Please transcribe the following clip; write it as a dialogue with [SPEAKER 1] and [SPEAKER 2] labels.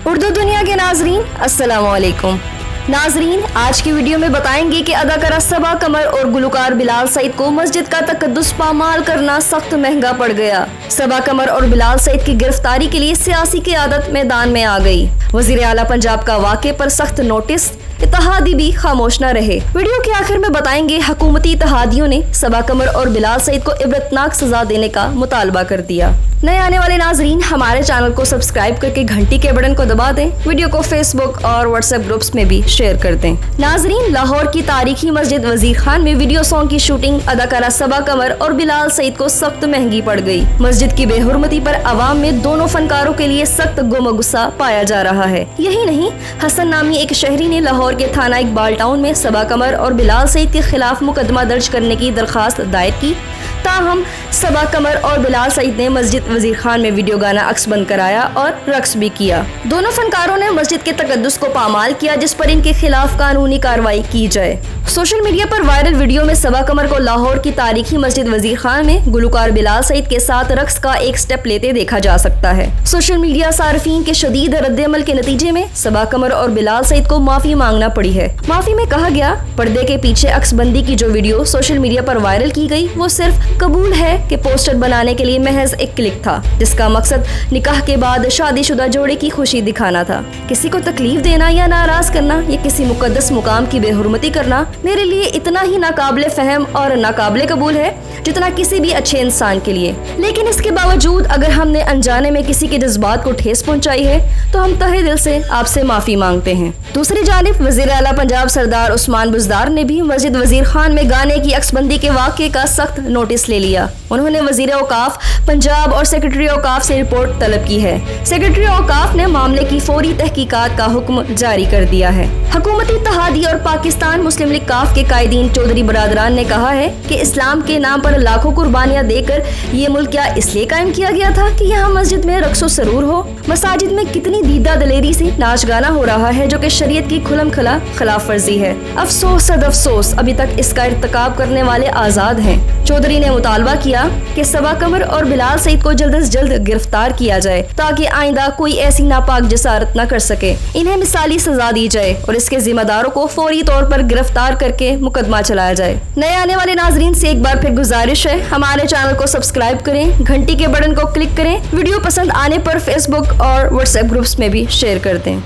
[SPEAKER 1] उर्दू दुनिया के नाजरीन अस्सलाम वालेकुम। नाजरीन, आज की वीडियो में बताएंगे कि अदाकारा सबा कमर और गुलकार बिलाल सईद को मस्जिद का तकद्दुस पामाल करना सख्त महंगा पड़ गया। सबा कमर और बिलाल सईद की गिरफ्तारी के लिए सियासी क़यादत मैदान में आ गई। वज़ीर आला पंजाब का वाक़े पर सख्त नोटिस, इत्तेहादी भी खामोश न रहे। वीडियो के आखिर में बताएंगे हुकूमती इत्तेहादियों ने सबा कमर और बिलाल सईद को इबरतनाक सजा देने का मुतालबा कर दिया। नए आने वाले नाजरीन हमारे चैनल को सब्सक्राइब करके घंटी के बटन को दबा दें। वीडियो को फेसबुक और व्हाट्सएप ग्रुप्स में भी शेयर कर दें। नाजरीन, लाहौर की तारीखी मस्जिद वजीर खान में वीडियो सॉन्ग की शूटिंग अदाकारा सबा कमर और बिलाल सईद को सख्त महंगी पड़ गई। मस्जिद की बेहुरमती पर अवाम में दोनों फनकारों के लिए सख्त गुम गुस्सा पाया जा रहा है। यही नहीं, हसन नामी एक शहरी ने लाहौर के थाना इकबाल टाउन में सबा कमर और बिलाल सईद के खिलाफ मुकदमा दर्ज करने की दरखास्त दायर की। ताहम सबा कमर और बिलाल सईद ने मस्जिद वजीर खान में वीडियो गाना अक्सबंद कराया और रक्स भी किया। दोनों फनकारों ने मस्जिद के तकद्दुस को पामाल किया, जिस पर इनके खिलाफ कानूनी कार्रवाई की जाए। सोशल मीडिया पर वायरल वीडियो में सबा कमर को लाहौर की तारीखी मस्जिद वजीर खान में गुलकार बिलाल सईद के साथ रक्स का एक स्टेप लेते देखा जा सकता है। सोशल मीडिया सार्फिन के शदीद रद्द-ए-अमल के नतीजे में सबा कमर और बिलाल सईद को माफी मांगना पड़ी है। माफी में कहा गया, पर्दे के पीछे अक्सबंदी की जो वीडियो सोशल मीडिया पर वायरल की गई वो सिर्फ कबूल है कि पोस्टर बनाने के लिए महज एक क्लिक था, जिसका मकसद निकाह के बाद शादीशुदा जोड़े की खुशी दिखाना था। किसी को तकलीफ देना या नाराज करना या किसी मुकद्दस मुकाम की बेहुरमती करना मेरे लिए इतना ही नाकाबिले फहम और नाकाबिले कबूल है जितना किसी भी अच्छे इंसान के लिए। लेकिन इसके बावजूद अगर हमने अनजाने में किसी के जज्बात को ठेस पहुंचाई है तो हम तहे दिल से आपसे माफी मांगते हैं। दूसरी जानिब वज़ीर आला पंजाब सरदार उस्मान बुज़दार ने भी मस्जिद वजीर खान में गाने की अक्सबंदी के वाक़े का सख्त नोटिस ले लिया। उन्होंने वज़ीर औकाफ पंजाब और सेक्रेटरी औकाफ से रिपोर्ट तलब की है। सेक्रेटरी औकाफ ने मामले की फौरी तहकीकात का हुक्म जारी कर दिया है। हुकूमती इत्तेहादी और पाकिस्तान मुस्लिम लीग काफ के कायदीन चौधरी बरादरान ने कहा है कि इस्लाम के नाम पर लाखों कुर्बानियां देकर ये मुल्क क्या इसलिए कायम किया गया था कि यहाँ मस्जिद में रक्सो सरूर हो? मसाजिद में कितनी दीदा दलेरी से नाच गाना हो रहा है जो कि शरीयत की खुलम खला खिलाफ वर्जी है। अफसोस सद अफसोस, अभी तक इसका इर्तिकाब करने वाले आज़ाद हैं। चौधरी ने मुतालबा किया कि सबा कमर और बिलाल सईद को जल्द से जल्द गिरफ्तार किया जाए ताकि आइंदा कोई ऐसी नापाक जसारत न कर सके। इन्हें मिसाली सजा दी जाए और इसके जिम्मेदारों को फौरी तौर पर गिरफ्तार करके मुकदमा चलाया जाए। नए आने वाले नाजरीन से एक बार फिर गुजारिश है, हमारे चैनल को सब्सक्राइब करें, घंटी के बटन को क्लिक करें। वीडियो पसंद आने पर फेसबुक और व्हाट्सएप ग्रुप्स में भी शेयर कर दें।